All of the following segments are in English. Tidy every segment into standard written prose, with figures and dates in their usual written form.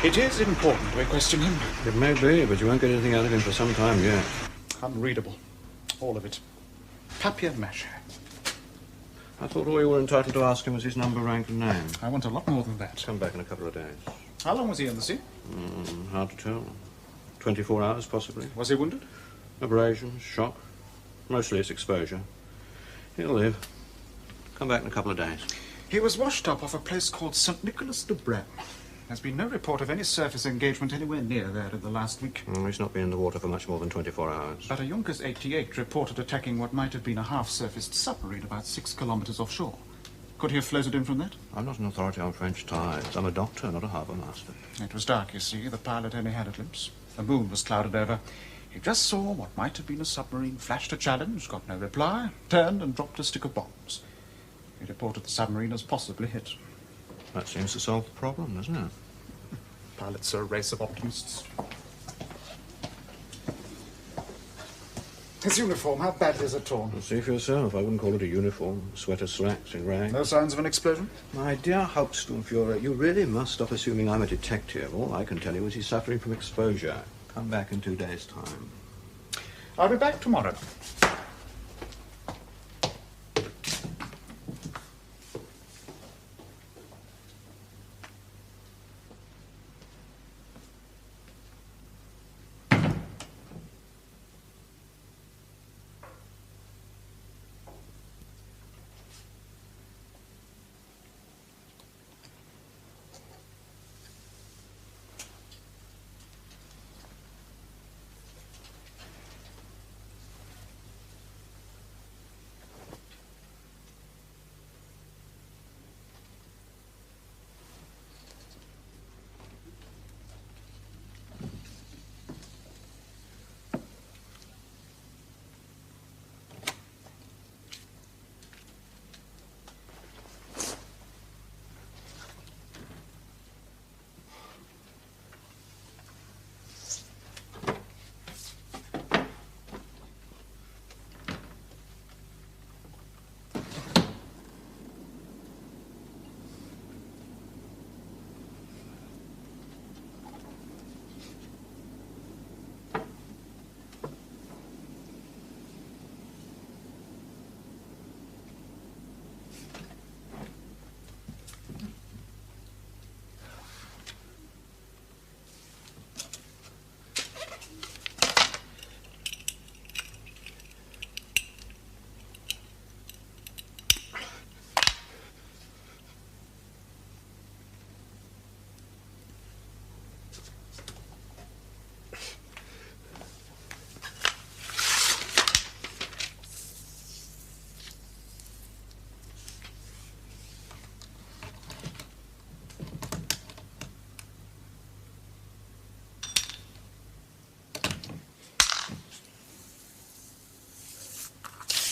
It is important we question him. It may be, but you won't get anything out of him for some time yet. Unreadable. All of it. Papier-mâché. I thought all you were entitled to ask him was his number, rank, and name. I want a lot more than that. Come back in a couple of days. How long was he in the sea? Hard to tell. 24 hours, possibly. Was he wounded? Abrasions, shock. Mostly it's exposure. He'll live. Come back in a couple of days. He was washed up off a place called St. Nicholas de Brem. There's been no report of any surface engagement anywhere near there in the last week. He's not been in the water for much more than 24 hours. But a Junkers 88 reported attacking what might have been a half-surfaced submarine about 6 kilometers offshore. Could he have floated in from that? I'm not an authority on French tides. I'm a doctor, not a harbour master. It was dark, you see. The pilot only had a glimpse. The moon was clouded over. He just saw what might have been a submarine, flashed a challenge, got no reply, turned and dropped a stick of bombs. He reported the submarine as possibly hit. That seems to solve the problem, doesn't it? Pilots are a race of optimists. His uniform, how badly is it torn? Well, see for yourself. I wouldn't call it a uniform. Sweater slacks in rags. No signs of an explosion? My dear Hauptsturmführer, you really must stop assuming I'm a detective. All I can tell you is he's suffering from exposure. Come back in 2 days' time. I'll be back tomorrow.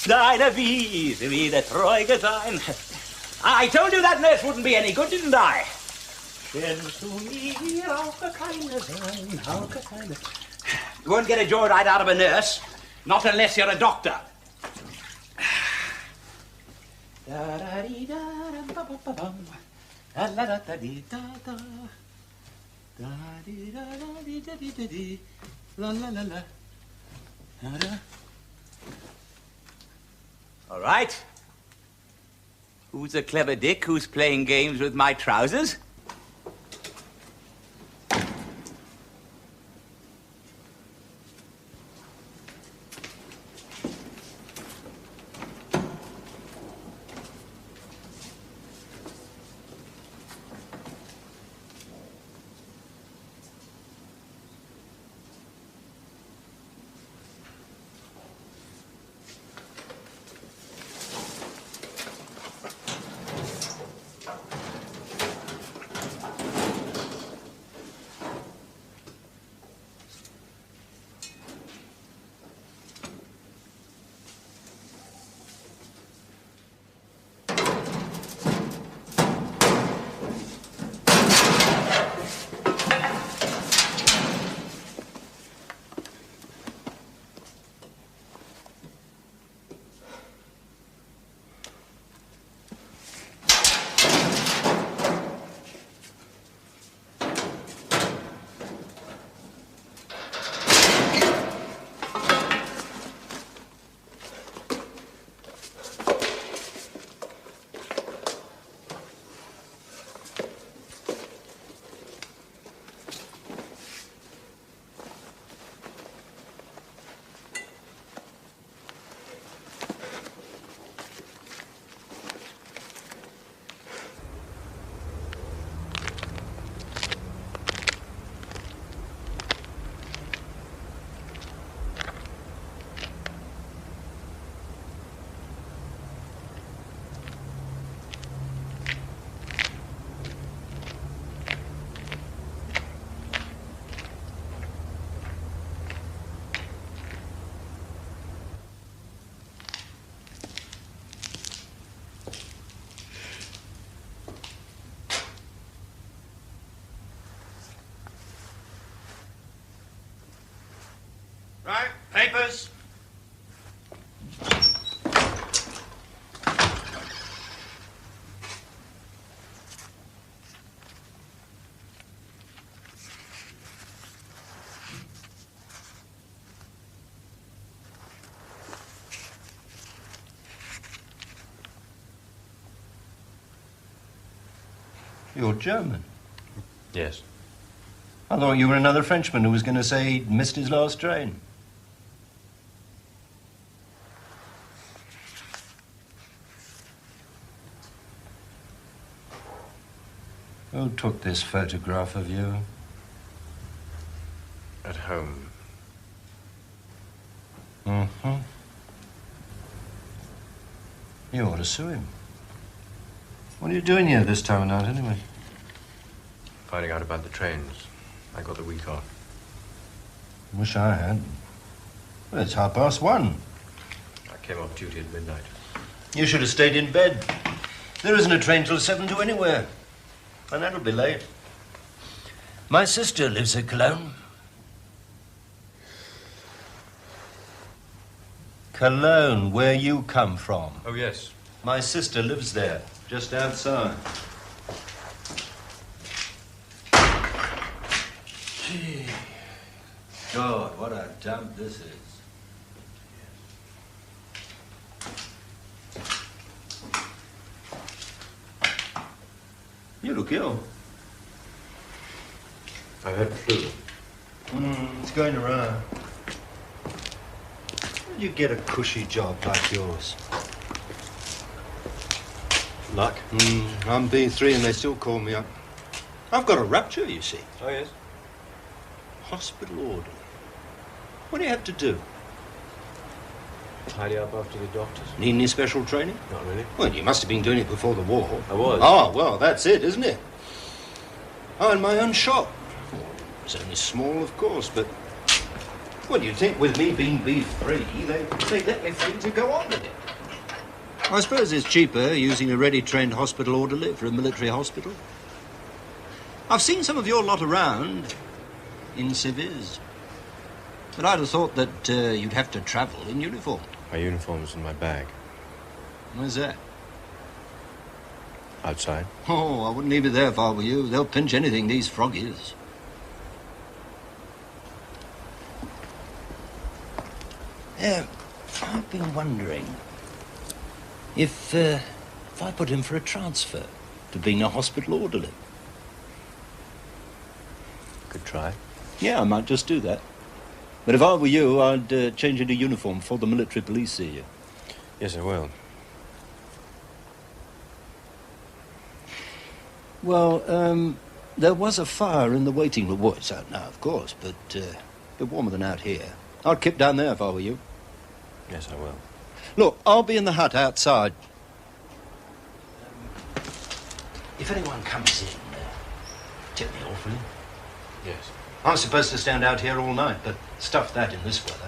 Deine Wiese wieder treu sein. I told you that nurse wouldn't be any good, didn't I? Kennst du mir auch keine sein, auch keine... You won't get a joyride out of a nurse, not unless you're a doctor. All right. Who's a clever dick who's playing games with my trousers? Papers. You're German. Yes. I thought you were another Frenchman who was going to say he'd missed his last train. Who took this photograph of you? At home. Mm-hmm. You ought to sue him. What are you doing here this time of night, anyway? Finding out about the trains. I got the week off. Wish I had. Well, it's 1:30. I came off duty at midnight. You should have stayed in bed. There isn't a train till 7 to anywhere. And that'll be late. My sister lives at Cologne. Cologne, where you come from. Oh, yes. My sister lives there, just outside. Gee. God, what a dump this is. You look ill. I've had flu. It's going around. Where did you get a cushy job like yours? Luck? I'm B3 and they still call me up. I've got a rupture, you see. Oh, yes. Hospital order. What do you have to do? Tidy up after the doctors? Need any special training? Not really. Well, you must have been doing it before the war. I was. Oh, well, that's it, isn't it? Oh, in my own shop. It's only small, of course, but... Well, you'd think with me being B3, they'd let me free to go on with it. I suppose it's cheaper using a ready-trained hospital orderly for a military hospital. I've seen some of your lot around in civvies. But I'd have thought that you'd have to travel in uniform. My uniform's in my bag. Where's that? Outside. Oh, I wouldn't leave it there if I were you. They'll pinch anything, these froggies. I've been wondering if I put him for a transfer to being a hospital orderly. Could try. Yeah, I might just do that. But if I were you, I'd change into uniform before the military police see you. Yes, I will. Well, there was a fire in the waiting room. Well, it's out now, of course, but a bit warmer than out here. I'd keep down there if I were you. Yes, I will. Look, I'll be in the hut outside. If anyone comes in, tip me off, will you? Yes. I'm supposed to stand out here all night, but stuff that in this weather.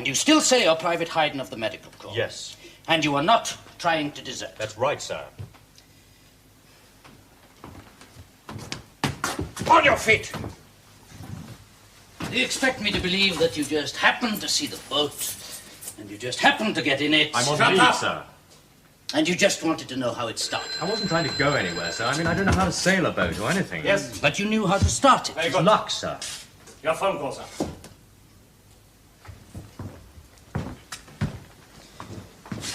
And you still say you're Private Hayden of the Medical Corps? Yes. And you are not trying to desert? That's right, sir. On your feet! Do you expect me to believe that you just happened to see the boat and you just happened to get in it? I'm on Shut leave, up. sir. And you just wanted to know how it started? I wasn't trying to go anywhere, sir. I mean, I don't know how to sail a boat or anything. Yes. But you knew how to start it. It's luck, sir. Your phone call, sir.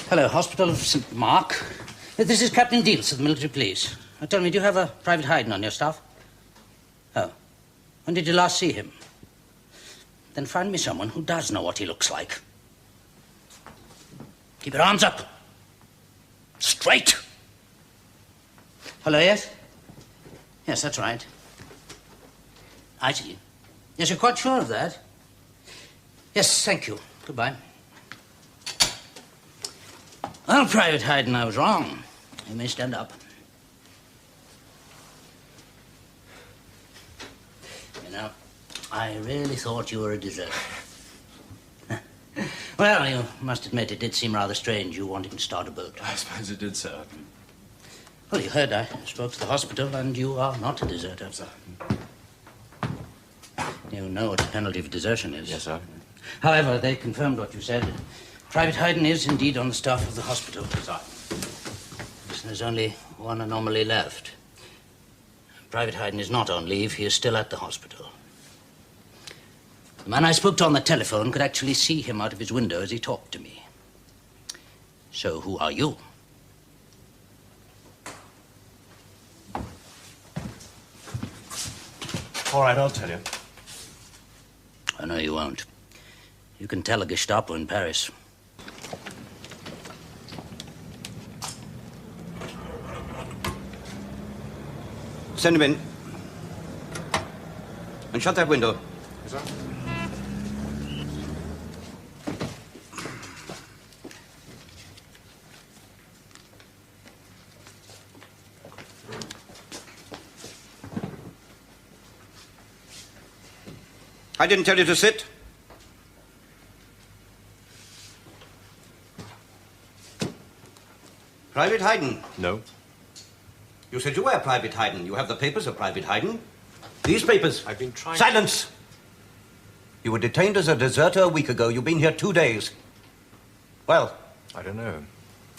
Hello, Hospital of St. Mark. This is Captain Deals of the military police. Now tell me, do you have a Private Hayden on your staff? Oh. When did you last see him? Then find me someone who does know what he looks like. Keep your arms up. Straight. Hello, yes? Yes, that's right. I see. Yes, you're quite sure of that? Yes, thank you. Goodbye. Well, Private Hayden, I was wrong. You may stand up. You know, I really thought you were a deserter. Well, you must admit it did seem rather strange you wanting to start a boat. I suppose it did, sir. Well, you heard I spoke to the hospital, and you are not a deserter. Sir. You know what the penalty for desertion is. Yes, sir. However, they confirmed what you said. Private Hayden is indeed on the staff of the hospital. Sir. There's only one anomaly left. Private Hayden is not on leave. He is still at the hospital. The man I spoke to on the telephone could actually see him out of his window as he talked to me. So who are you? All right, I'll tell you. I know you won't. You can tell a Gestapo in Paris. Send him in. And shut that window. Yes, sir. I didn't tell you to sit. Private Hayden. No. You said you were Private Hayden. You have the papers of Private Hayden. These papers. I've been trying... Silence! You were detained as a deserter a week ago. You've been here 2 days. Well? I don't know.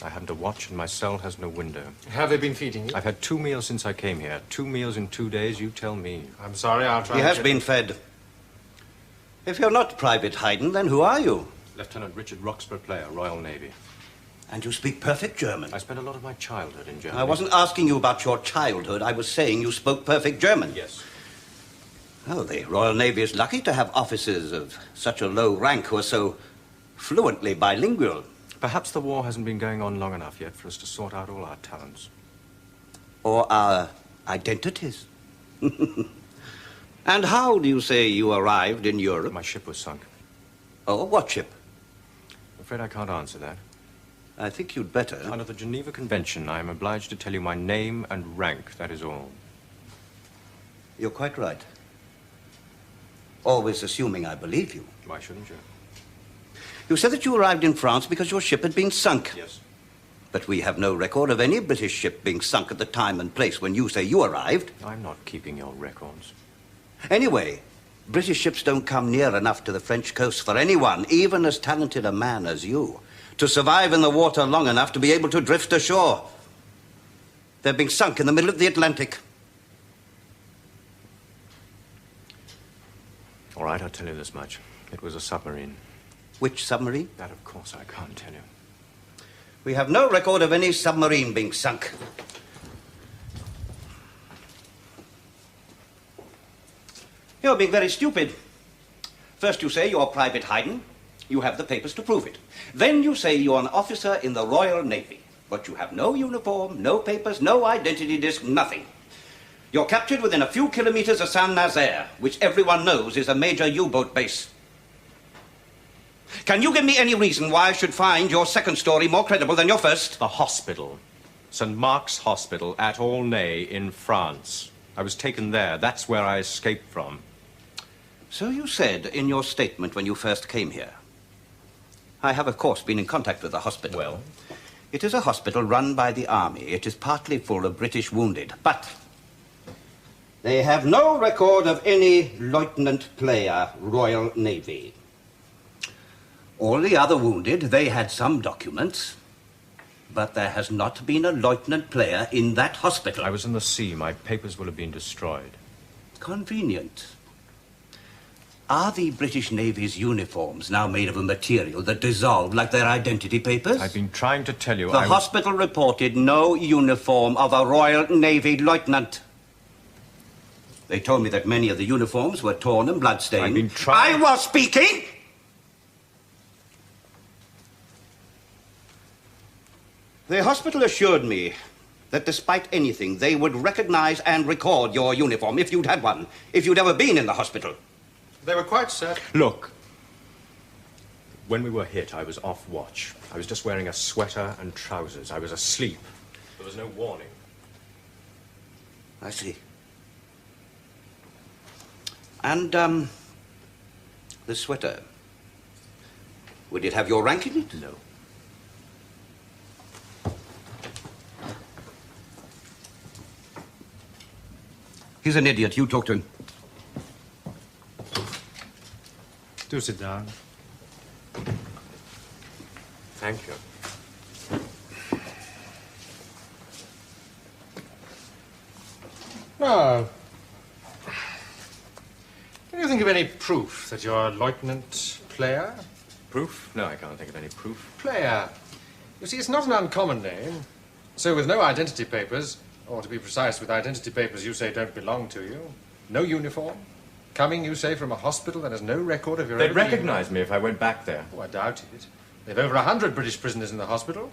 I haven't a watch and my cell has no window. Have they been feeding you? I've had 2 meals since I came here. 2 meals in 2 days, you tell me. I'm sorry, I'll try. He has been fed. If you're not Private Hayden, then who are you? Lieutenant Richard Roxburgh Player, Royal Navy. And you speak perfect German. I spent a lot of my childhood in Germany. I wasn't asking you about your childhood. I was saying you spoke perfect German. Yes. Oh, the Royal Navy is lucky to have officers of such a low rank who are so fluently bilingual. Perhaps the war hasn't been going on long enough yet for us to sort out all our talents. Or our identities. And how do you say you arrived in Europe? My ship was sunk. Oh, what ship? I'm afraid I can't answer that. I think you'd better. Under the Geneva Convention, I am obliged to tell you my name and rank, that is all. You're quite right. Always assuming I believe you. Why shouldn't you? You said that you arrived in France because your ship had been sunk. Yes. But we have no record of any British ship being sunk at the time and place when you say you arrived. I'm not keeping your records. Anyway, British ships don't come near enough to the French coast for anyone, even as talented a man as you, to survive in the water long enough to be able to drift ashore. They're being sunk in the middle of the Atlantic. All right, I'll tell you this much. It was a submarine. Which submarine? That, of course, I can't tell you. We have no record of any submarine being sunk. You're being very stupid. First you say you're Private Hayden. You have the papers to prove it. Then you say you're an officer in the Royal Navy. But you have no uniform, no papers, no identity disc, nothing. You're captured within a few kilometers of Saint-Nazaire, which everyone knows is a major U-boat base. Can you give me any reason why I should find your second story more credible than your first? The hospital. St. Mark's Hospital at Aulnay in France. I was taken there. That's where I escaped from. So you said in your statement when you first came here. I have, of course, been in contact with the hospital. Well? It is a hospital run by the Army. It is partly full of British wounded, but they have no record of any Lieutenant Player, Royal Navy. All the other wounded, they had some documents, but there has not been a Lieutenant Player in that hospital. I was in the sea. My papers will have been destroyed. Convenient. Are the British Navy's uniforms now made of a material that dissolved like their identity papers? I've been trying to tell you. The hospital reported no uniform of a Royal Navy lieutenant. They told me that many of the uniforms were torn and bloodstained. I've been trying... I was speaking! The hospital assured me that despite anything, they would recognize and record your uniform if you'd had one, if you'd ever been in the hospital. They were quite certain. Look. When we were hit, I was off watch. I was just wearing a sweater and trousers. I was asleep. There was no warning. I see. And, the sweater. Would it have your rank in it? No. He's an idiot. You talk to him. Do sit down. Thank you. No. Can you think of any proof that you're a Lieutenant Player? Proof? No, I can't think of any proof. Player. You see, it's not an uncommon name. So with no identity papers, or to be precise, with identity papers you say don't belong to you, no uniform, coming, you say, from a hospital that has no record of your... They'd recognize me if I went back there. Oh, I doubt it. They've over 100 British prisoners in the hospital,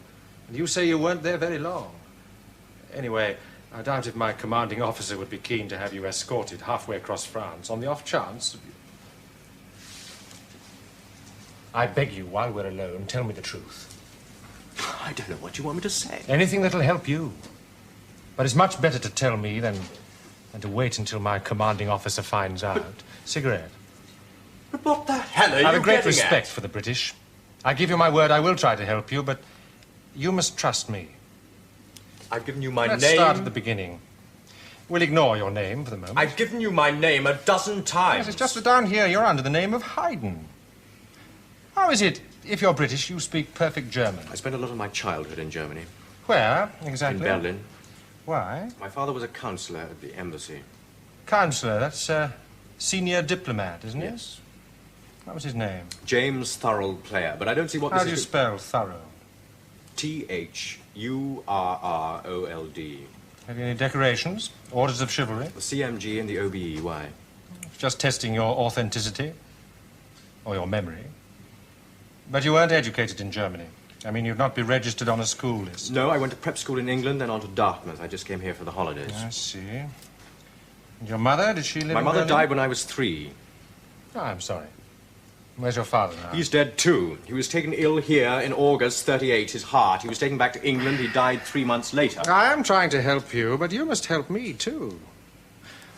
and you say you weren't there very long. Anyway, I doubt if my commanding officer would be keen to have you escorted halfway across France on the off chance. I beg you, while we're alone, tell me the truth. I don't know what you want me to say. Anything that'll help you. But it's much better to tell me than to wait until my commanding officer finds out. Cigarette. But what the hell are you I have a great getting respect at? for the British. I give you my word I will try to help you, but you must trust me. I've given you my Let's name. start at the beginning. We'll ignore your name for the moment. I've given you my name a dozen times. Yes, it's just that down here you're under the name of Haydn. How is it, if you're British, you speak perfect German? I spent a lot of my childhood in Germany. Where, exactly? In Berlin. Why? My father was a counselor at the embassy. Counselor, that's senior diplomat, isn't it? Yes. What was his name? James Thurl Player, but I don't see what How this do you is. spell thorough? Thurrold. Have you any decorations? Orders of chivalry? The CMG and the OBE, why? Just testing your authenticity? Or your memory? But you weren't educated in Germany. I mean, you'd not be registered on a school list. No, I went to prep school in England, then on to Dartmouth. I just came here for the holidays. I see. And your mother, did she live My in mother Berlin? died when I was 3. Oh, I'm sorry. Where's your father now? He's dead too. He was taken ill here in August 38, his heart. He was taken back to England. He died 3 months later. I am trying to help you, but you must help me, too.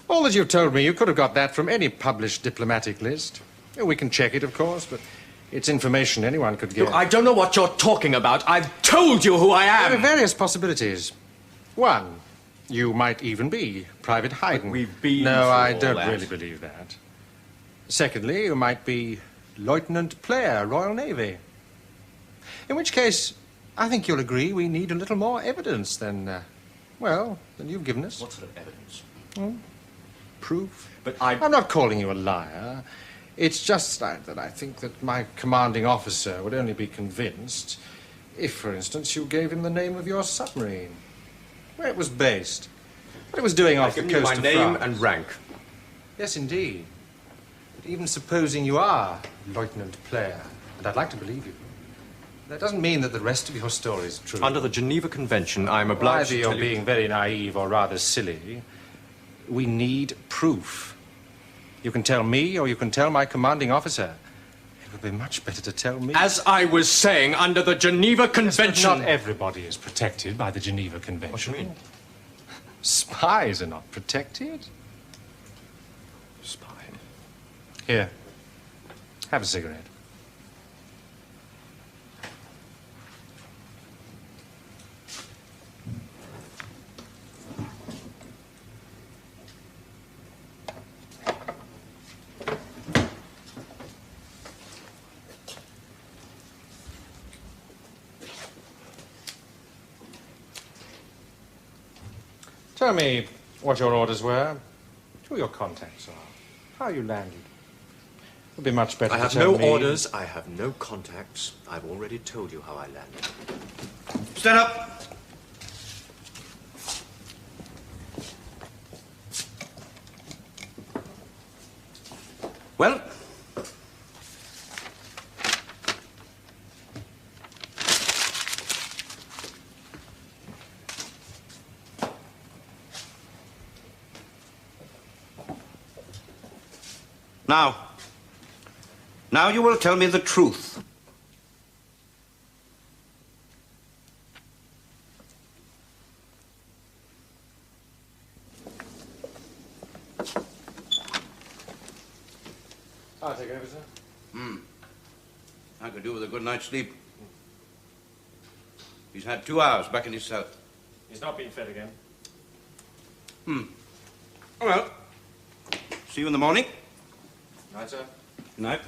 All that you've told me, you could have got that from any published diplomatic list. We can check it, of course, but it's information anyone could get. Look, I don't know what you're talking about. I've told you who I There are am. various possibilities. One, you might even be Private Haydn. But we've been No, through I all don't that. really believe that. Secondly, you might be Lieutenant Player, Royal Navy. In which case, I think you'll agree we need a little more evidence than you've given us. What sort of evidence? Proof. But I'm not calling you a liar. It's just that I think that my commanding officer would only be convinced if, for instance, you gave him the name of your submarine, where it was based, what it was doing off the I've given coast you my of name France. and rank. Yes, indeed. But even supposing you are Lieutenant Player, and I'd like to believe you, that doesn't mean that the rest of your story is true. Under the Geneva Convention, I'm obliged Either to you're tell you... being very naive or rather silly. We need proof. You can tell me or you can tell my commanding officer. It would be much better to tell me. As I was saying, under the Geneva But Convention... not everybody is protected by the Geneva Convention. What do you mean? Spies are not protected. Spy. Here. Have a cigarette. Tell me what your orders were, who your contacts are, how you landed. It would be much better I to have tell no me. orders, I have no contacts. I've already told you how I landed. Stand up. Well? Now you will tell me the truth. I'll take over, sir. I could do with a good night's sleep. He's had 2 hours back in his cell. He's not been fed again. Well, see you in the morning. Night, sir. Good night.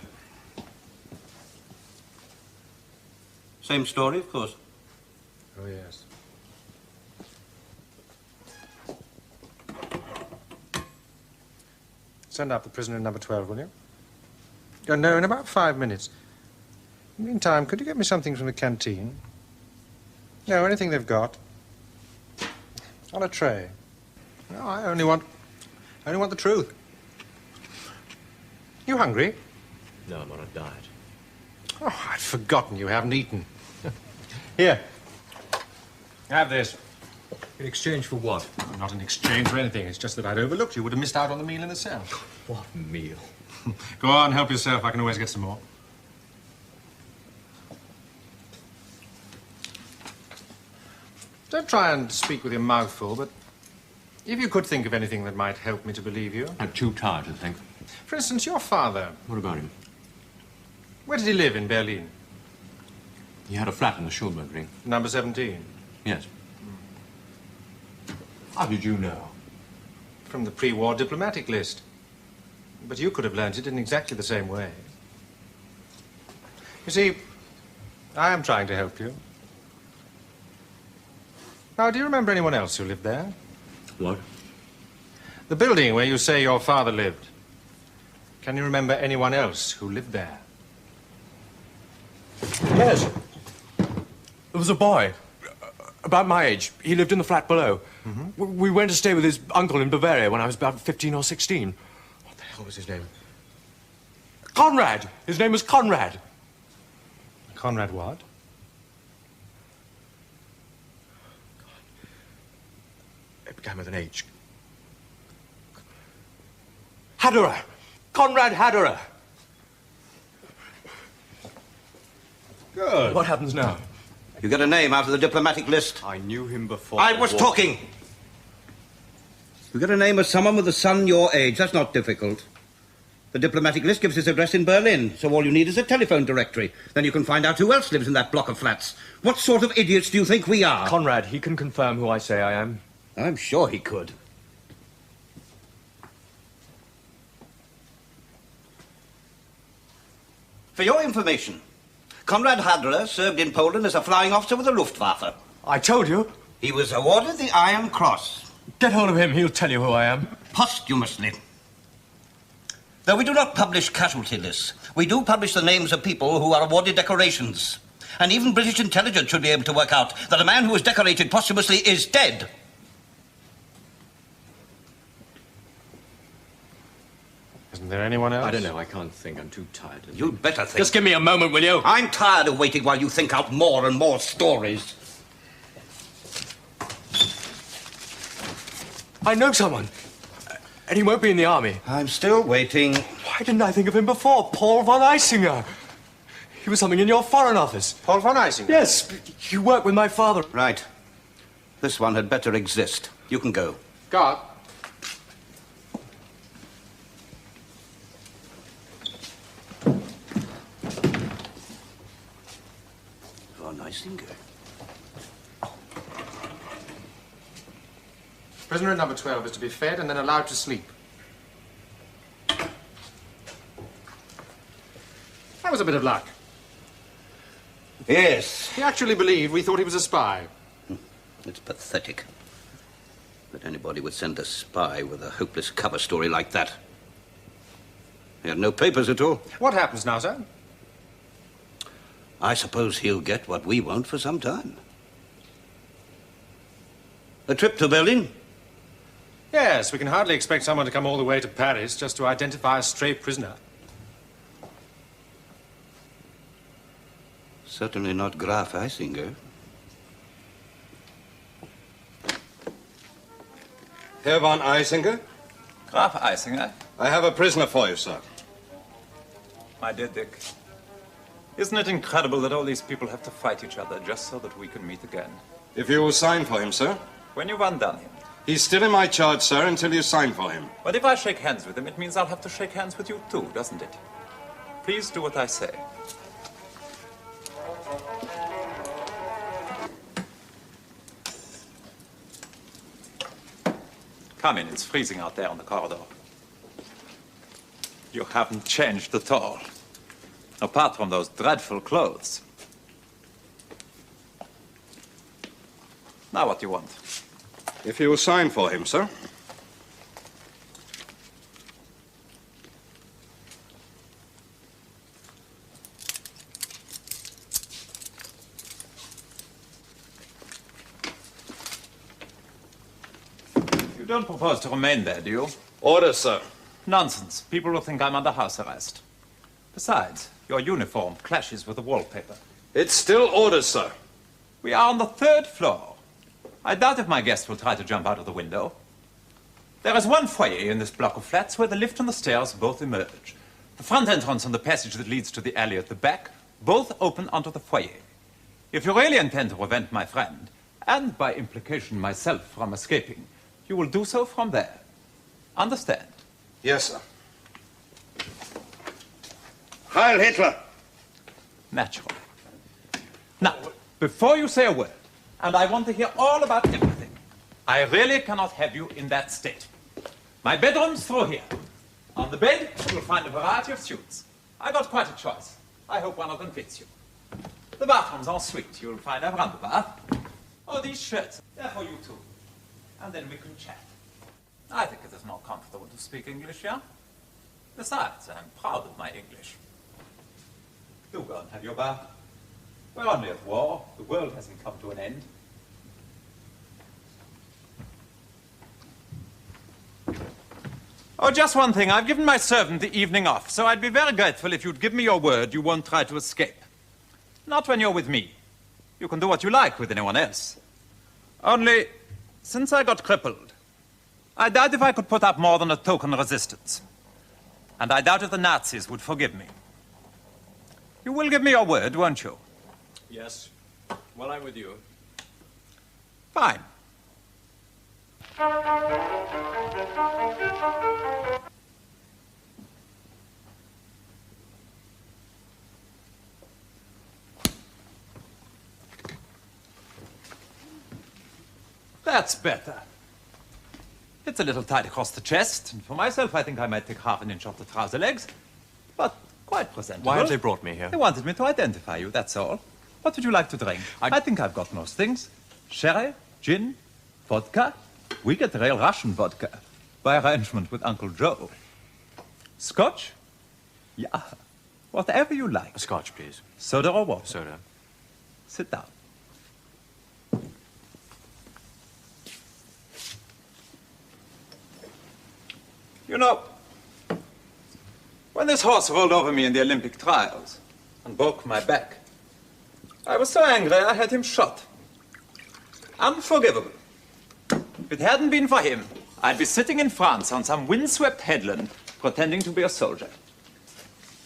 Same story, of course. Oh, yes. Send up the prisoner in number 12, will you? Oh, no, in about 5 minutes. Meantime, could you get me something from the canteen? No, anything they've got. On a tray. No, I only want the truth. You hungry? No, I'm on a diet. Oh, I'd forgotten you haven't eaten. Here. Have this. In exchange for what? Not in exchange for anything. It's just that I'd overlooked you. Would have missed out on the meal in the cell. What meal? Go on, help yourself. I can always get some more. Don't try and speak with your mouth full, but if you could think of anything that might help me to believe you. I'm too tired to think. For instance, your father. What about him? Where did he live in Berlin? He had a flat in the Schulberg Ring. Number 17. Yes. How did you know? From the pre-war diplomatic list. But you could have learnt it in exactly the same way. You see, I am trying to help you. Now, do you remember anyone else who lived there? What? The building where you say your father lived. Can you remember anyone else who lived there? Yes. There was a boy. About my age. He lived in the flat below. We went to stay with his uncle in Bavaria when I was about 15 or 16. What the hell was his name? Conrad! His name was Conrad. Conrad what? It began with an H. Haderer! Conrad Haderer! Good. What happens now? You get a name out of the diplomatic list. I knew him before. I was talking. You get a name of someone with a son your age. That's not difficult. The diplomatic list gives his address in Berlin, so all you need is a telephone directory. Then you can find out who else lives in that block of flats. What sort of idiots do you think we are? Conrad, he can confirm who I say I am. I'm sure he could. For your information, Conrad Haderer served in Poland as a flying officer with the Luftwaffe. I told you. He was awarded the Iron Cross. Get hold of him, he'll tell you who I am. Posthumously. Though we do not publish casualty lists, we do publish the names of people who are awarded decorations. And even British intelligence should be able to work out that a man who was decorated posthumously is dead. Isn't there anyone else? I don't know, I can't think. I'm too tired. You'd better think. Just give me a moment, will you? I'm tired of waiting while you think out more and more stories. I know someone. And he won't be in the army. I'm still waiting. Why didn't I think of him before? Paul von Eisinger. He was something in your foreign office. Paul von Eisinger? Yes, you worked with my father. Right. This one had better exist. You can go. God. Von Eisinger. Prisoner at number 12 is to be fed and then allowed to sleep. That was a bit of luck. Yes. He actually believed we thought he was a spy. It's pathetic. that anybody would send a spy with a hopeless cover story like that. He had no papers at all. What happens now, sir? I suppose he'll get what we won't for some time. A trip to Berlin? Yes, we can hardly expect someone to come all the way to Paris just to identify a stray prisoner. Certainly not Graf Eisinger. Herr von Eisinger, Graf Eisinger? I have a prisoner for you, sir. My dear Dick, isn't it incredible that all these people have to fight each other just so that we can meet again? If you will sign for him, sir. When you've undone him. He's still in my charge, sir, until you sign for him. But if I shake hands with him, it means I'll have to shake hands with you too, doesn't it? Please do what I say. Come in, it's freezing out there on the corridor. You haven't changed at all. Apart from those dreadful clothes. Now what do you want? If you will sign for him, sir. You don't propose to remain there, do you? Order, sir. Nonsense. People will think I'm under house arrest. Besides, your uniform clashes with the wallpaper. It's still orders, sir. We are on the 3rd floor. I doubt if my guests will try to jump out of the window. There is one foyer in this block of flats where the lift and the stairs both emerge. The front entrance and the passage that leads to the alley at the back both open onto the foyer. If you really intend to prevent my friend, and by implication myself, from escaping, you will do so from there. Understand? Yes, sir. Heil Hitler! Naturally. Now, before you say a word, and I want to hear all about everything, I really cannot have you in that state. My bedroom's through here. On the bed, you'll find a variety of suits. I got quite a choice. I hope one of them fits you. The bathroom's en suite. You'll find a veranda bath. Oh, these shirts, they're for you too. And then we can chat. I think it is more comfortable to speak English, yeah? Besides, I'm proud of my English. Do go and have your bath. We're only at war. The world hasn't come to an end. Oh, just one thing. I've given my servant the evening off, so I'd be very grateful if you'd give me your word you won't try to escape. Not when you're with me. You can do what you like with anyone else. Only, since I got crippled, I doubt if I could put up more than a token resistance. And I doubt if the Nazis would forgive me. You will give me your word, won't you? Yes. Well, I'm with you. Fine. That's better. It's a little tight across the chest, and for myself, I think I might take half an inch off the trouser legs. But quite presentable. Why have they brought me here? They wanted me to identify you, that's all. What would you like to drink? I think I've got most things. Sherry, gin, vodka. We get real Russian vodka, by arrangement with Uncle Joe. Scotch? Yeah, whatever you like. A scotch, please. Soda or water? Soda. Sit down. You know, when this horse rolled over me in the Olympic trials and broke my back, I was so angry I had him shot. Unforgivable. If it hadn't been for him, I'd be sitting in France on some windswept headland pretending to be a soldier.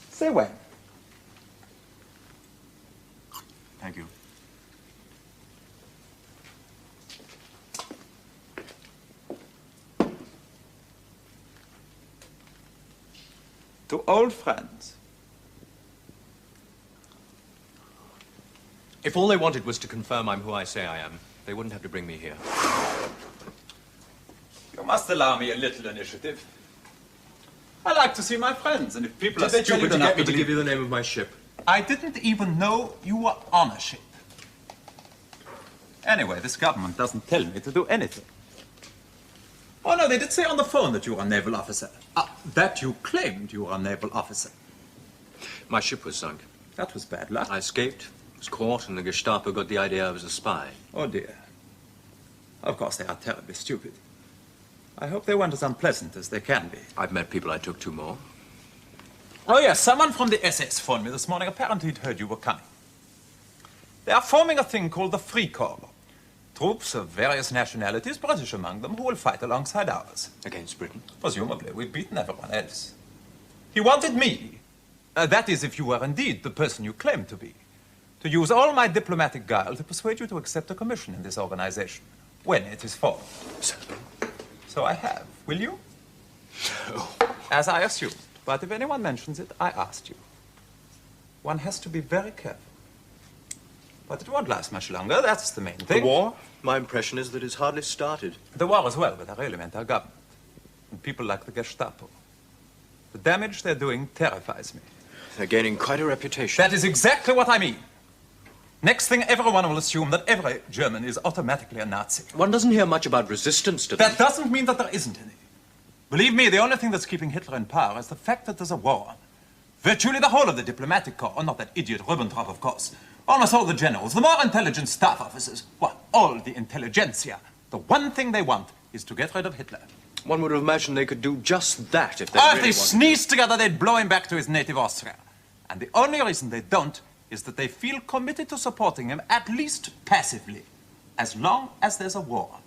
Say when. Thank you. To old friends. If all they wanted was to confirm I'm who I say I am, they wouldn't have to bring me here. You must allow me a little initiative. I like to see my friends, and if people are Did they tell you stupid to enough get me to believe... give you the name of my ship? I didn't even know you were on a ship. Anyway, this government doesn't tell me to do anything. Oh, no, they did say on the phone that you were a naval officer. That you claimed you were a naval officer. My ship was sunk. That was bad luck. I escaped, was caught, and the Gestapo got the idea I was a spy. Oh, dear. Of course, they are terribly stupid. I hope they weren't as unpleasant as they can be. I've met people I took to more. Oh, yes, someone from the SS phoned me this morning. Apparently he'd heard you were coming. They are forming a thing called the Free Corps. Troops of various nationalities, British among them, who will fight alongside ours. Against Britain? Presumably. We've beaten everyone else. He wanted me, that is, if you were indeed the person you claimed to be, to use all my diplomatic guile to persuade you to accept a commission in this organization, when it is formed. So I have. Will you? No. As I assumed. But if anyone mentions it, I asked you. One has to be very careful. But it won't last much longer, that's the main thing. The war? My impression is that it's hardly started. The war as well, but I really meant our government. And people like the Gestapo. The damage they're doing terrifies me. They're gaining quite a reputation. That is exactly what I mean. Next thing, everyone will assume that every German is automatically a Nazi. One doesn't hear much about resistance to them. That doesn't mean that there isn't any. Believe me, the only thing that's keeping Hitler in power is the fact that there's a war on. Virtually the whole of the diplomatic corps, not that idiot Ribbentrop, of course. Almost all the generals, the more intelligent staff officers, well, all the intelligentsia. The one thing they want is to get rid of Hitler. One would have imagined they could do just that if they Or really if they wanted sneezed together, they'd blow him back to his native Austria. And the only reason they don't is that they feel committed to supporting him, at least passively, as long as there's a war.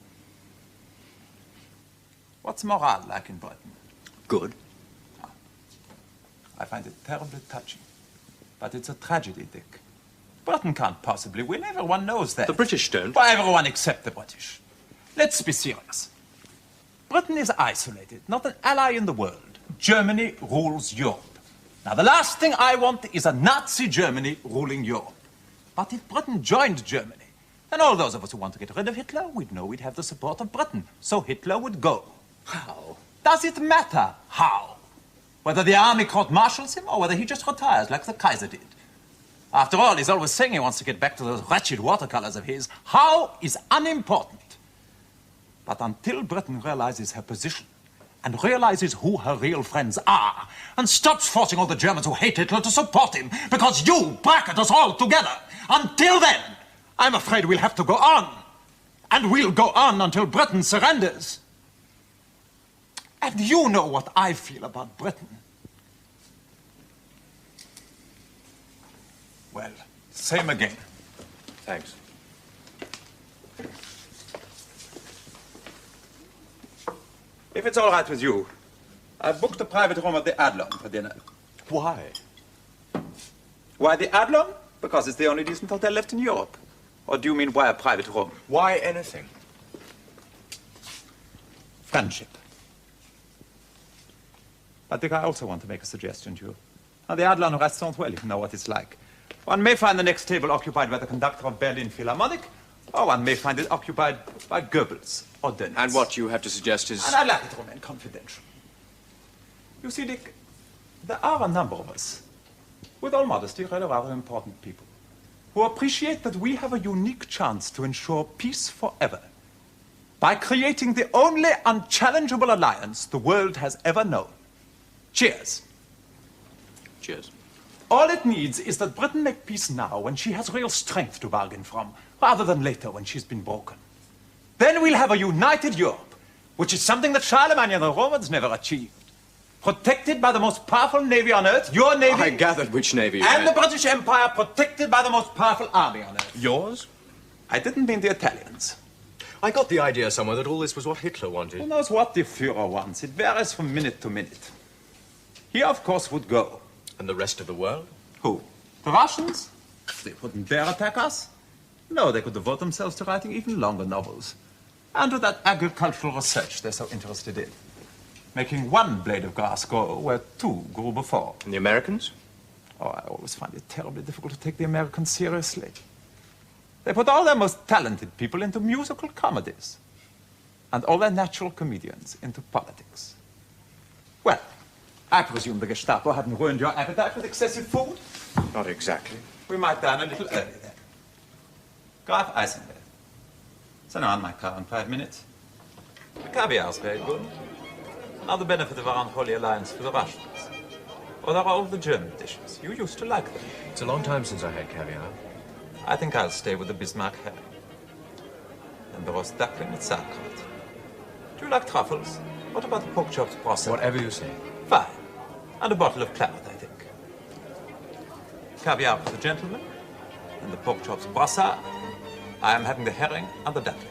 What's morale like in Britain? Good. I find it terribly touching. But it's a tragedy, Dick. Britain can't possibly win. Everyone knows that. The British don't. Well, everyone except the British. Let's be serious. Britain is isolated, not an ally in the world. Germany rules Europe. Now, the last thing I want is a Nazi Germany ruling Europe. But if Britain joined Germany, then all those of us who want to get rid of Hitler, we'd know we'd have the support of Britain. So Hitler would go. How? Does it matter how? Whether the army court-martials him or whether he just retires like the Kaiser did. After all, he's always saying he wants to get back to those wretched watercolors of his. How is unimportant. But until Britain realizes her position and realizes who her real friends are and stops forcing all the Germans who hate Hitler to support him because you bracket us all together, until then, I'm afraid we'll have to go on. And we'll go on until Britain surrenders. And you know what I feel about Britain. Well, same again. Thanks. If it's all right with you, I've booked a private room at the Adlon for dinner. Why? Why the Adlon? Because it's the only decent hotel left in Europe. Or do you mean why a private room? Why anything? Friendship. But Dick, I also want to make a suggestion to you. Now, the Adlon restaurant, well, you know what it's like. One may find the next table occupied by the conductor of Berlin Philharmonic, or one may find it occupied by Goebbels or Dönitz. And what you have to suggest is... And I'd like it to remain confidential. You see, Dick, there are a number of us, with all modesty, rather important people, who appreciate that we have a unique chance to ensure peace forever by creating the only unchallengeable alliance the world has ever known. Cheers. Cheers. All it needs is that Britain make peace now when she has real strength to bargain from, rather than later when she's been broken. Then we'll have a united Europe, which is something that Charlemagne and the Romans never achieved. Protected by the most powerful navy on earth, your navy... I gathered which navy you And meant. the British Empire protected by the most powerful army on earth. Yours? I didn't mean the Italians. I got the idea somewhere that all this was what Hitler wanted. Who knows what the Führer wants? It varies from minute to minute. He, of course, would go. And the rest of the world? Who? The Russians? They wouldn't dare attack us. No, they could devote themselves to writing even longer novels. And to that agricultural research they're so interested in. Making one blade of grass grow where two grew before. And the Americans? Oh, I always find it terribly difficult to take the Americans seriously. They put all their most talented people into musical comedies. And all their natural comedians into politics. Well, I presume the Gestapo haven't ruined your appetite with excessive food? Not exactly. We might dine a little early then. Graf Eisenberg. Send around my car in 5 minutes. The caviar's very good. Now the benefit of our unholy alliance for the Russians. Or there are all the German dishes. You used to like them. It's a long time since I had caviar. I think I'll stay with the Bismarck herring. And the roast duckling with sauerkraut. Do you like truffles? What about the pork chops process? Whatever you say. Fine. And a bottle of claret, I think. Caviar for the gentleman, and the pork chops brassard. I am having the herring and the duckling.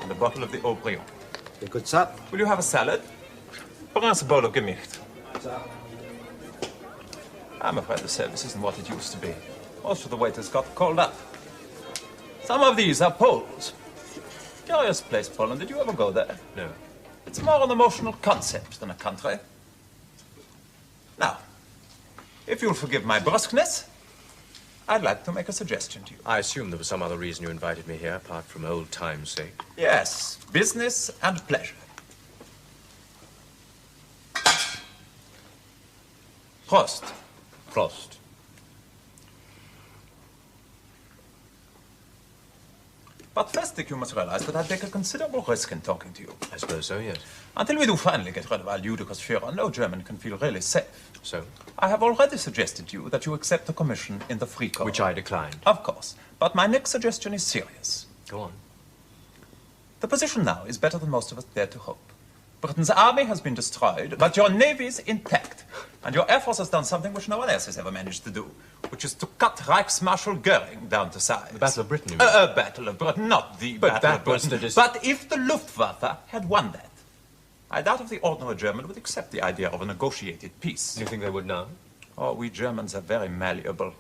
And a bottle of the Aubryon. Good, sir. Will you have a salad? Bring us a bowl of gemicht. I'm afraid the service isn't what it used to be. Most of the waiters got called up. Some of these are Poles. Curious place, Poland. Did you ever go there? No. It's more an emotional concept than a country. Now, if you'll forgive my brusqueness, I'd like to make a suggestion to you. I assume there was some other reason you invited me here, apart from old time's sake. Yes, business and pleasure. Prost. Prost. But first, Dick, you must realize that I take a considerable risk in talking to you. I suppose so, yes. Until we do finally get rid of our ludicrous Führer, no German can feel really safe. So? I have already suggested to you that you accept a commission in the Free Corps. Which I declined. Of course. But my next suggestion is serious. Go on. The position now is better than most of us dare to hope. Britain's army has been destroyed, but your navy is intact. And your air force has done something which no one else has ever managed to do, which is to cut Reichsmarshal Goering down to size. The Battle of Britain, you mean? Battle of Britain, not the But Battle that of was Britain. the But if the Luftwaffe had won that, I doubt if the ordinary German would accept the idea of a negotiated peace. You think they would now? Oh, we Germans are very malleable.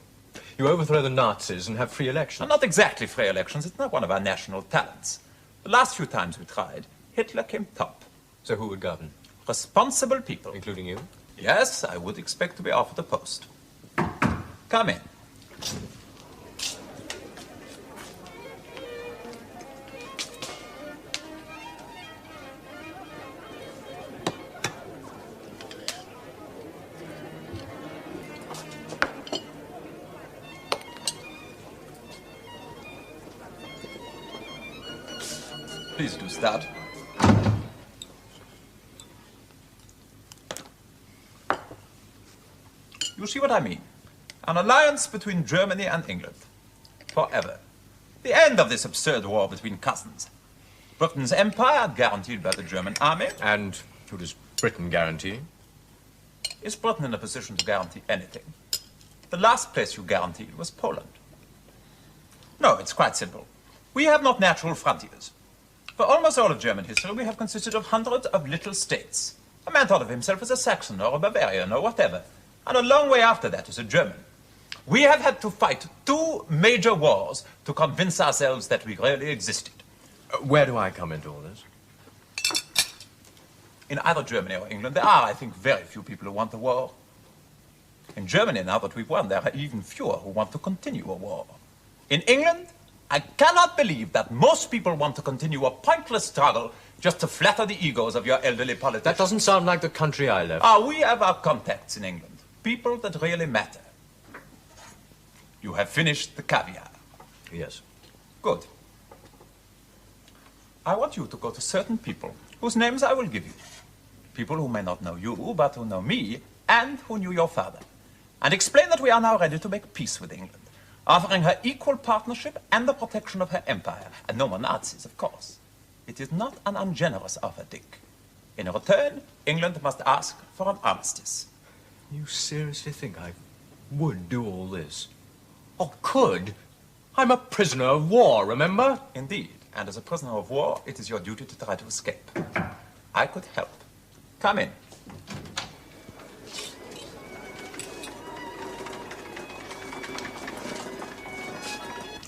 You overthrow the Nazis and have free elections. Not exactly free elections. It's not one of our national talents. The last few times we tried, Hitler came top. So who would govern? Responsible people. Including you? Yes, I would expect to be offered a post. Come in. Please do start. You see what I mean? An alliance between Germany and England. Forever. The end of this absurd war between cousins. Britain's empire, guaranteed by the German army. And who does Britain guarantee? Is Britain in a position to guarantee anything? The last place you guaranteed was Poland. No, it's quite simple. We have not natural frontiers. For almost all of German history, we have consisted of hundreds of little states. A man thought of himself as a Saxon or a Bavarian or whatever. And a long way after that as a German. We have had to fight 2 major wars to convince ourselves that we really existed. Where do I come into all this? In either Germany or England, there are, I think, very few people who want a war. In Germany, now that we've won, there are even fewer who want to continue a war. In England, I cannot believe that most people want to continue a pointless struggle just to flatter the egos of your elderly politicians. That doesn't sound like the country I left. Ah, we have our contacts in England. People that really matter. You have finished the caviar. Yes. Good. I want you to go to certain people whose names I will give you. People who may not know you, but who know me, and who knew your father. And explain that we are now ready to make peace with England, offering her equal partnership and the protection of her empire. And no more Nazis, of course. It is not an ungenerous offer, Dick. In return, England must ask for an armistice. You seriously think I would do all this? Or could? I'm a prisoner of war, remember? Indeed. And as a prisoner of war, it is your duty to try to escape. I could help. Come in.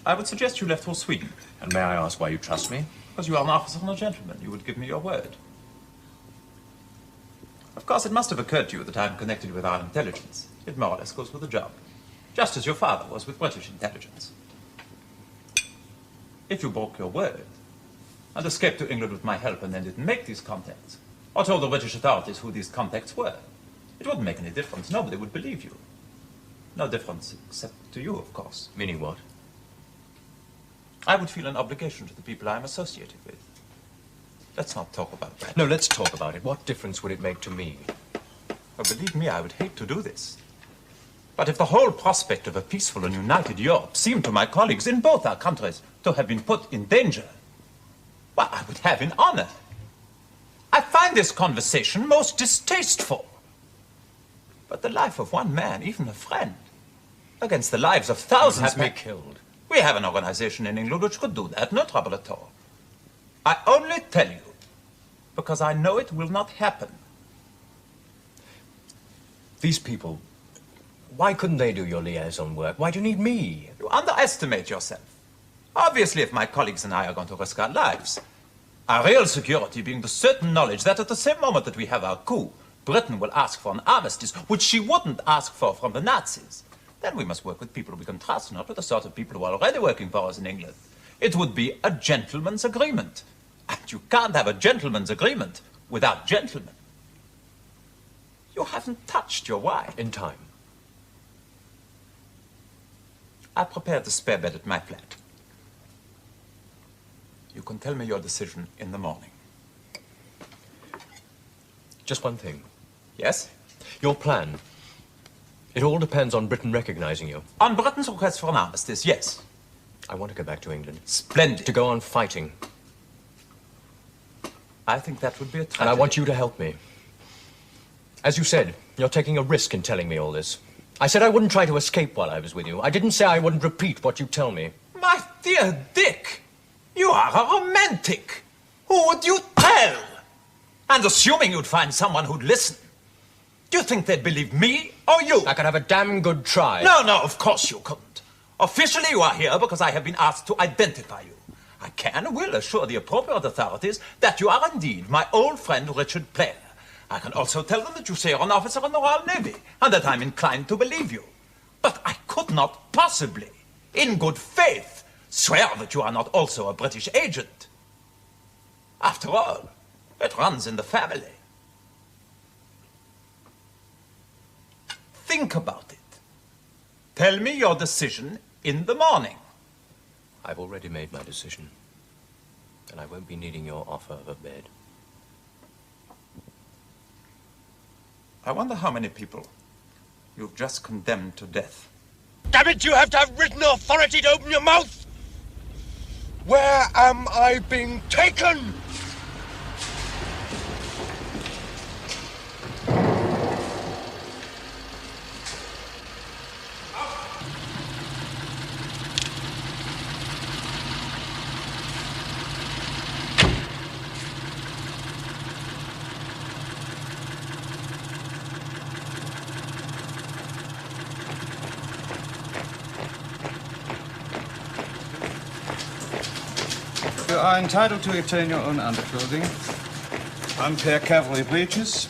I would suggest you left for Sweden. And may I ask why you trust me? Because you are an officer and a gentleman. You would give me your word. Of course, it must have occurred to you that I am connected with our intelligence. It more or less goes with the job. Just as your father was with British intelligence. If you broke your word and escaped to England with my help and then didn't make these contacts, or told the British authorities who these contacts were, it wouldn't make any difference. Nobody would believe you. No difference except to you, of course. Meaning what? I would feel an obligation to the people I am associated with. Let's not talk about that. No, let's talk about it. What difference would it make to me? Oh, believe me, I would hate to do this. But if the whole prospect of a peaceful and united Europe seemed to my colleagues in both our countries to have been put in danger, well, I would have in honor. I find this conversation most distasteful. But the life of one man, even a friend, against the lives of thousands Have me killed. We have an organization in England which could do that, no trouble at all. I only tell you because I know it will not happen. These people, why couldn't they do your liaison work? Why do you need me? You underestimate yourself. Obviously, if my colleagues and I are going to risk our lives, our real security being the certain knowledge that at the same moment that we have our coup, Britain will ask for an armistice, which she wouldn't ask for from the Nazis. Then we must work with people we can trust, not with the sort of people who are already working for us in England. It would be a gentleman's agreement. And you can't have a gentleman's agreement without gentlemen. You haven't touched your wife. In time. I prepared the spare bed at my flat. You can tell me your decision in the morning. Just one thing. Yes? Your plan. It all depends on Britain recognizing you. On Britain's request for an armistice, yes. I want to go back to England. Splendid. To go on fighting. I think that would be a tragedy. And I want you to help me. As you said, you're taking a risk in telling me all this. I said I wouldn't try to escape while I was with you. I didn't say I wouldn't repeat what you tell me. My dear Dick, you are a romantic. Who would you tell? And assuming you'd find someone who'd listen, do you think they'd believe me or you? I could have a damn good try. No, of course you couldn't. Officially, you are here because I have been asked to identify you. I can and will assure the appropriate authorities that you are indeed my old friend Richard Player. I can also tell them that you say you're an officer in the Royal Navy and that I'm inclined to believe you. But I could not possibly, in good faith, swear that you are not also a British agent. After all, it runs in the family. Think about it. Tell me your decision in the morning. I've already made my decision. And I won't be needing your offer of a bed. I wonder how many people you've just condemned to death. Damn it, you have to have written authority to open your mouth! Where am I being taken? You are entitled to retain your own underclothing. 1 pair cavalry breeches,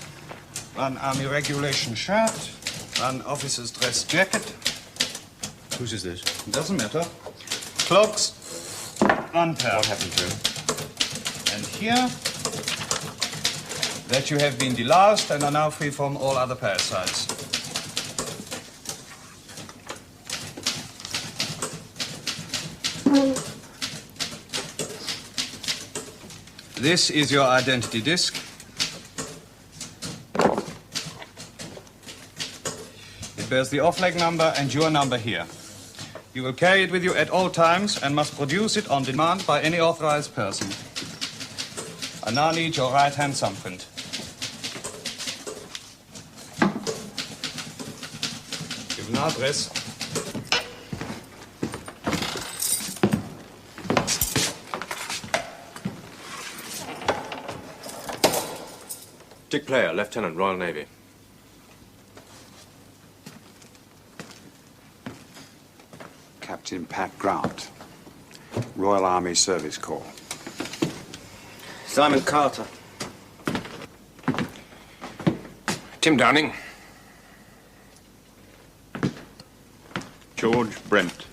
1 army regulation shirt, 1 officer's dress jacket. Whose is this? Doesn't matter. Cloaks, 1 pair. What happened to him? And here, that you have been deloused and are now free from all other parasites. This is your identity disc. It bears the off-leg number and your number here. You will carry it with you at all times and must produce it on demand by any authorized person. I now need your right-hand thumbprint. Give an address. Dick Player, Lieutenant, Royal Navy. Captain Pat Grant, Royal Army Service Corps. Simon Carter. Tim Downing. George Brent.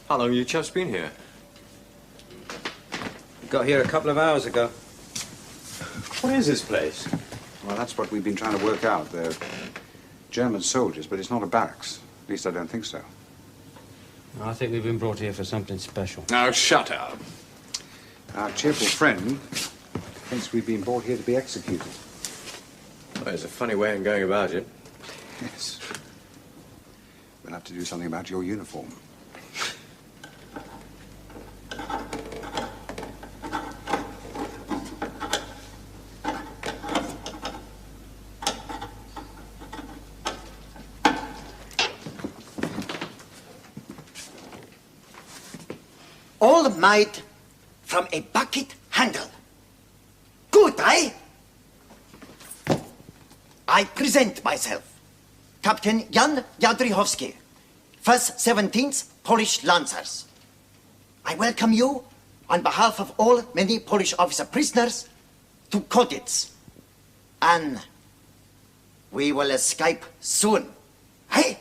How long have you chaps been here? Got here a couple of hours ago. What is this place? Well, that's what we've been trying to work out. They're German soldiers, but it's not a barracks. At least I don't think so. I think we've been brought here for something special. Now, shut up. Our cheerful friend thinks we've been brought here to be executed. Well, there's a funny way of going about it. Yes. We'll have to do something about your uniform. All made from a bucket handle. Good, eh? I present myself. Captain Jan Jadrychowski, 1st 17th Polish Lancers. I welcome you on behalf of all many Polish officer prisoners to Colditz. And we will escape soon. Hey?